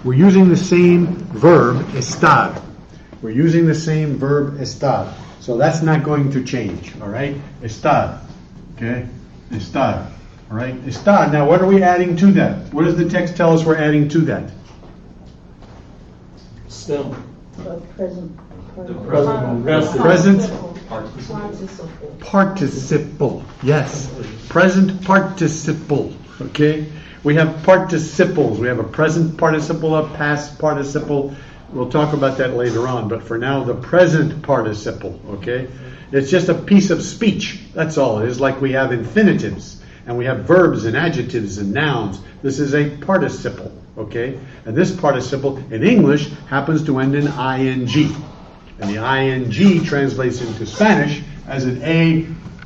we're using the same verb, estar. We're using the same verb, estar. So that's not going to change, all right? Estar, okay? Estar, all right? Estar, now what are we adding to that? What does the text tell us we're adding to that? Stem. Present. Present participle. Yes, present participle. Okay, we have participles. We have a present participle, a past participle. We'll talk about that later on, but for now, the present participle. Okay, it's just a piece of speech. That's all it is. Like we have infinitives, and we have verbs and adjectives and nouns. This is a participle. Okay, and this participle in English happens to end in ing. And the ing translates into Spanish as an A-N-D-O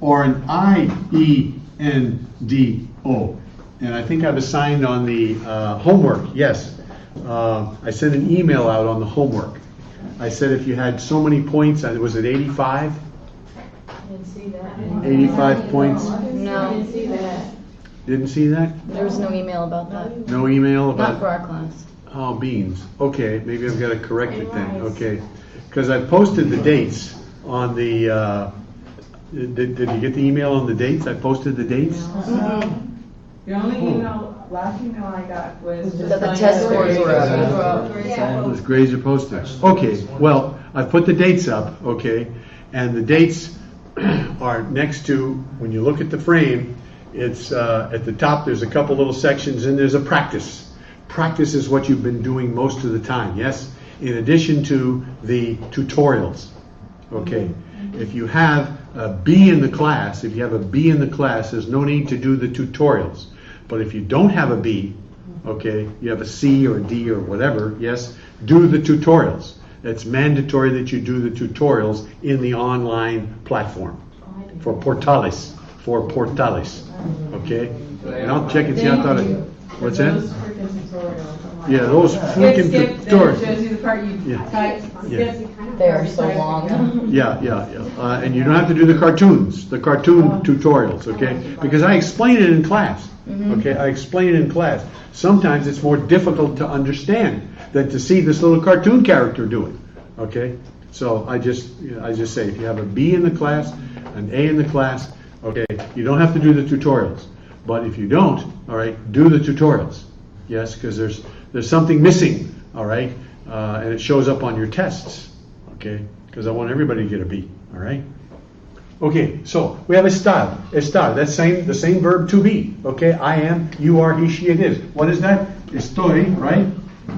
or an I-E-N-D-O. And I think I've assigned on the homework, yes, I sent an email out on the homework. I said if you had so many points, was it 85? I didn't see that. 85 points? No, I didn't see that. Didn't see that? there was no email about that. No email Not for about... our class. Oh, beans. Okay, maybe I've got to correct it then. Okay. Because I posted the dates on the... Did you get the email on the dates? I posted the dates? The only last email I got was just That the on test your scores were grades. up. Those grades are posted. Okay, well, I put the dates up, okay, and the dates are next to, when you look at the frame, it's at the top, there's a couple little sections, and there's a practice. Practice is what you've been doing most of the time, yes? In addition to the tutorials, okay? If you have a B in the class, there's no need to do the tutorials. But if you don't have a B, okay, you have a C or a D or whatever, yes, do the tutorials. It's mandatory that you do the tutorials in the online platform for Portales, okay? And I'll check and see, I thought it, what's that? Those freaking tutorials. Yeah, those freaking Skip, then it tutorials. shows you the part you Yeah. type. Yeah. Skip. They are so long. Yeah. And you don't have to do the cartoon tutorials, okay? Because I explain it in class, okay? I explain it in class. Sometimes it's more difficult to understand than to see this little cartoon character do it, okay? So I just say, if you have a B in the class, an A in the class, okay, you don't have to do the tutorials. But if you don't, all right, do the tutorials, yes? Because there's something missing, all right? And it shows up on your tests. Okay, because I want everybody to get a B, all right? Okay, so we have estar. Estar, that's the same verb to be. Okay, I am, you are, he, she, it is. What is that? Estoy, right?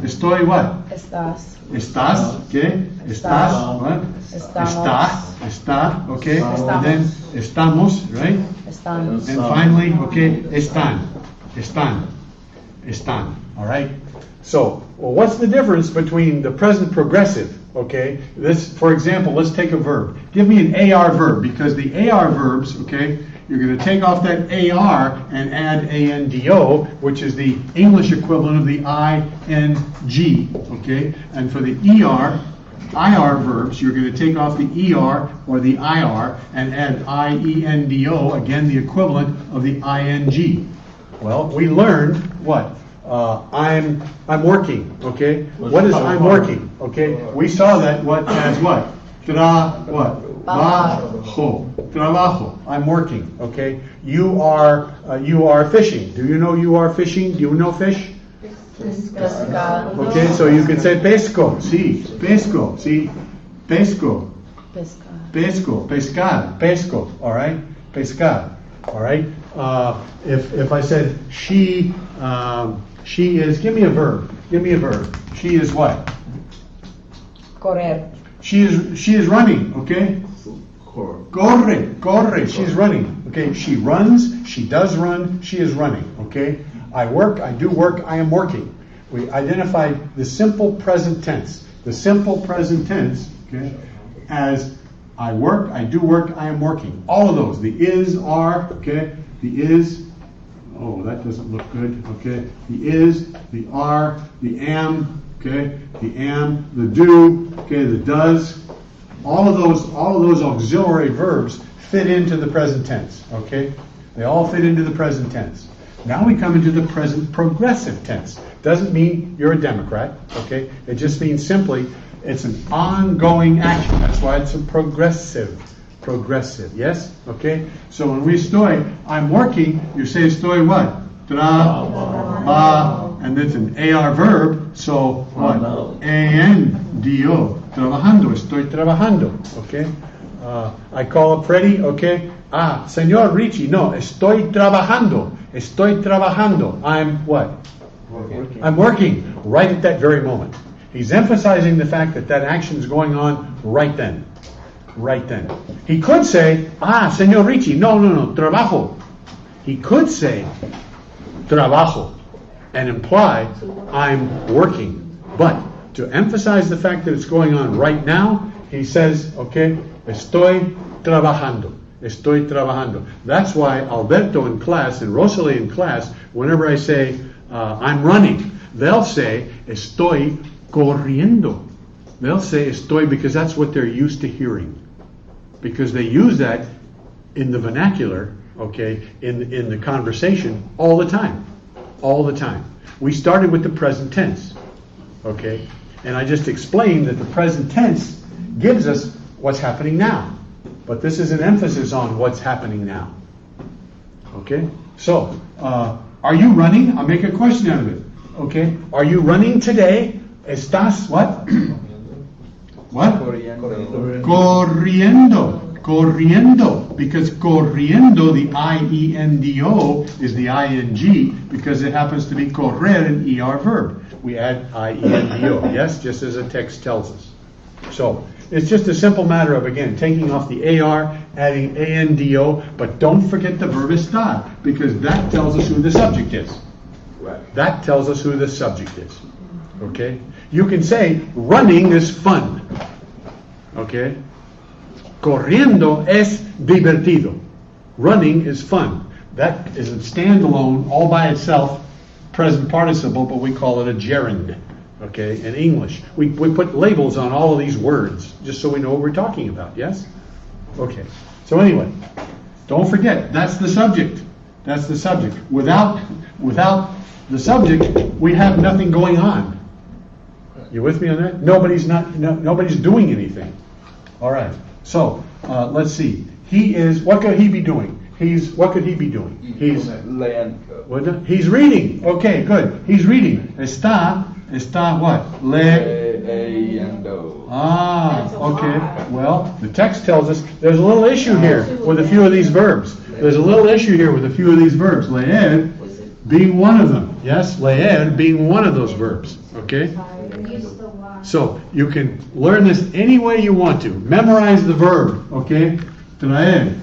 Estoy what? Estás. Estás, okay? Estás, what? Estamos. Está, okay? Estamos. And then estamos, right? Están. And finally, okay, están, all right? So, well, what's the difference between the present progressive, okay? This, for example, let's take a verb. Give me an AR verb, because the AR verbs, okay, you're going to take off that AR and add ANDO, which is the English equivalent of the ING, okay? And for the IR verbs, you're going to take off the ER or the IR and add IENDO, again, the equivalent of the ING. Well, we learned what? I'm working, okay? What is I'm working, okay? We saw that as what? Trabajo. I'm working, okay? You are fishing. Do you know you are fishing? Do you know fish? Pescar. Okay, so you can say pesco. Sí, pesco. Sí, pesco. Pescar. Pesco, pescar, pesco, all right? Pescar, all right? If I said she is, give me a verb. She is what? Correr. She is running, okay? Corre, she's running, okay? She runs, she does run, she is running, okay? I work, I do work, I am working. We identified the simple present tense. The simple present tense, okay, as I work, I do work, I am working. All of those, the is, are, okay? The is, oh, that doesn't look good, okay? The is, the are, the am, okay? The am, the do, okay, the does. All of those auxiliary verbs fit into the present tense, okay? They all fit into the present tense. Now we come into the present progressive tense. Doesn't mean you're a Democrat, okay? It just means simply it's an ongoing action. That's why it's a progressive. Progressive, yes? Okay? So when we estoy, I'm working, you say estoy what? Trabajo. And it's an AR verb, so what? A-N-D-O. Trabajando, estoy trabajando, okay? I call up Freddie, okay? Señor Richie, no, estoy trabajando. Estoy trabajando. I'm what? Working. I'm working right at that very moment. He's emphasizing the fact that that action is going on right then. Right then. He could say, Señor Richie, no, trabajo. He could say, trabajo, and imply I'm working. But to emphasize the fact that it's going on right now, he says, okay, estoy trabajando. Estoy trabajando. That's why Alberto in class and Rosalie in class, whenever I say I'm running, they'll say estoy corriendo. They'll say estoy because that's what they're used to hearing. Because they use that in the vernacular, okay, in the conversation all the time. All the time. We started with the present tense, okay? And I just explained that the present tense gives us what's happening now. But this is an emphasis on what's happening now. Okay? So, are you running? I'll make a question out of it. Okay? Are you running today? ¿Estás what? What? Corriendo. Corriendo. Because corriendo, the I-E-N-D-O, is the I-N-G because it happens to be correr, an ER verb. We add I-E-N-D-O, yes? Just as the text tells us. So, it's just a simple matter of, again, taking off the AR, adding A-N-D-O, but don't forget the verb estar, because that tells us who the subject is. Right. That tells us who the subject is. Okay? You can say, running is fun. Okay? Corriendo es divertido. Running is fun. That is a standalone, all by itself, present participle, but we call it a gerund. Okay, in English. We put labels on all of these words just so we know what we're talking about, yes? Okay, so anyway, don't forget, that's the subject. That's the subject. Without the subject, we have nothing going on. You with me on that? Nobody's doing anything. All right, so let's see. What could he be doing? What could he be doing? He's reading. Okay, good. He's reading. Está what? Leyendo. Okay. Well, the text tells us there's a little issue here with a few of these verbs. There's a little issue here with a few of these verbs. Leer being one of them. Yes, leer being one of those verbs. Okay? So, you can learn this any way you want to. Memorize the verb. Okay? Traer.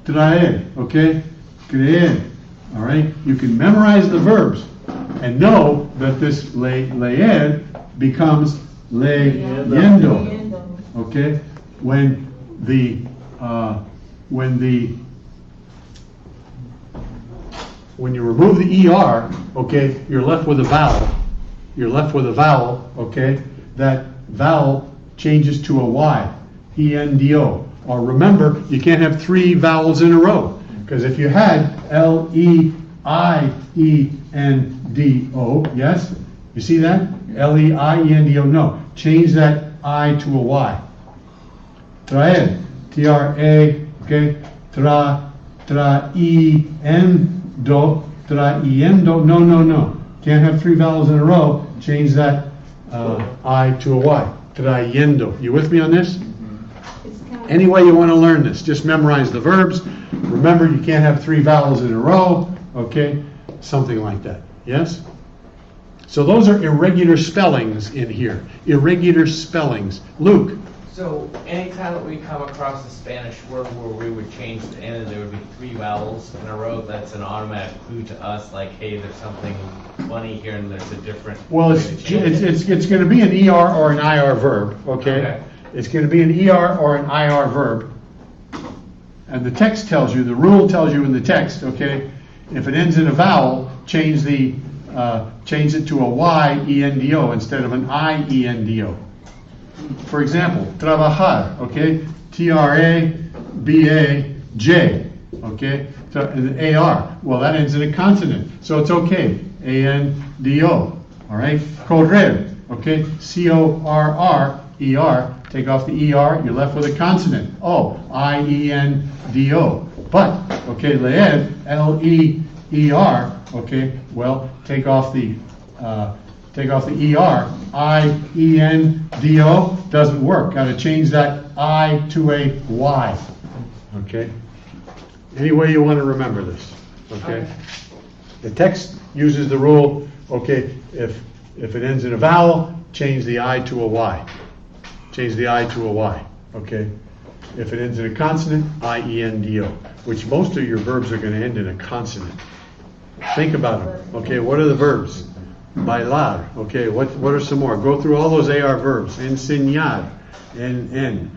Traer. Okay? Creer. All right? You can memorize the verbs. And know that this leer becomes leyendo. Okay? When you remove the ER, okay, you're left with a vowel. You're left with a vowel, okay? That vowel changes to a Y. E-N-D-O. Or remember, you can't have three vowels in a row. Because if you had L-E-I-E-N-D-O, yes? You see that? L-E-I-E-N-D-O, no. Change that I to a Y. Traer, T-R-A, okay? Traiendo, traiendo, no. Can't have three vowels in a row. Change that I to a Y. Trayendo. You with me on this? Any way you want to learn this, just memorize the verbs. Remember, you can't have three vowels in a row, okay? Something like that, yes? So those are irregular spellings in here. Irregular spellings. Luke. So anytime that we come across a Spanish word where we would change the end and there would be three vowels in a row, that's an automatic clue to us, like, hey, there's something funny here and there's a different Well, way to change it. it's going to be an ER or an IR verb, okay? It's going to be an ER or an IR verb. And the text tells you, the rule tells you in the text, okay, if it ends in a vowel, change it to a Y, E-N-D-O, instead of an I, E-N-D-O. For example, trabajar, okay, T-R-A-B-A-J, okay? So, and the AR, well, that ends in a consonant, so it's okay. ANDO, all right? Correr, okay? CORRER, take off the ER, you're left with a consonant. Oh, IENDO. But, okay, leer, LEER, okay, well, take off the ER, IENDO, doesn't work. Got to change that I to a Y. Okay? Any way you want to remember this. Okay? The text uses the rule, okay, if it ends in a vowel, change the I to a Y. Change the I to a Y. Okay? If it ends in a consonant, IENDO, which most of your verbs are going to end in a consonant. Think about them. Okay, what are the verbs? Bailar. Okay, what are some more? Go through all those AR verbs. Enseñar. Okay.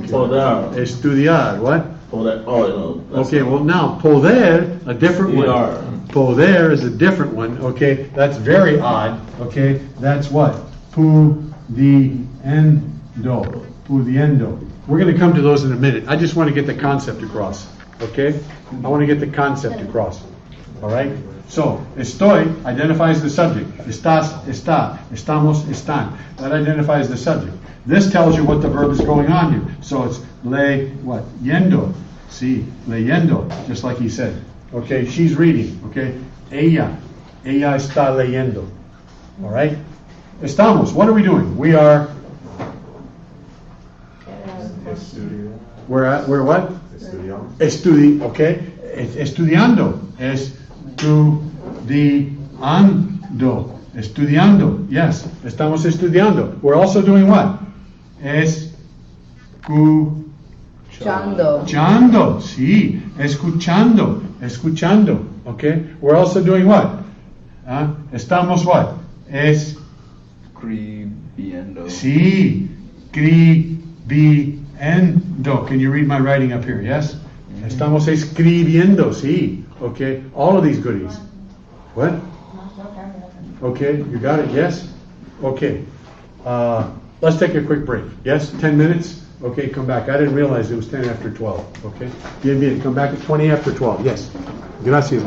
Poder. Estudiar. What? Poder. Oh, no. Okay, well now, poder, a different one. ER. Poder is a different one. Okay, that's very odd. Okay, that's what? Pudiendo. Pudiendo. We're going to come to those in a minute. I just want to get the concept across. Okay? I want to get the concept across. All right? So, estoy identifies the subject. Estás, está. Estamos, están. That identifies the subject. This tells you what the verb is going on here. So it's what? Yendo. See, leyendo, just like he said. Okay, she's reading. Okay? Ella está leyendo. All right? Estamos. What are we doing? We are. We're what? Okay? Estudiando. Estudiando. Yes. Estamos estudiando. We're also doing what? Chando. Sí. Escuchando. Okay? We're also doing what? Estamos what? Escribiendo. Sí. Escribiendo. Can you read my writing up here? Yes? Estamos escribiendo. Sí. Okay? All of these goodies. What? Okay, you got it? Yes? Okay. Let's take a quick break. Yes? 10 minutes? Okay, come back. I didn't realize it was 10 after 12. Okay? Bien, come back at 20 after 12. Yes. Gracias.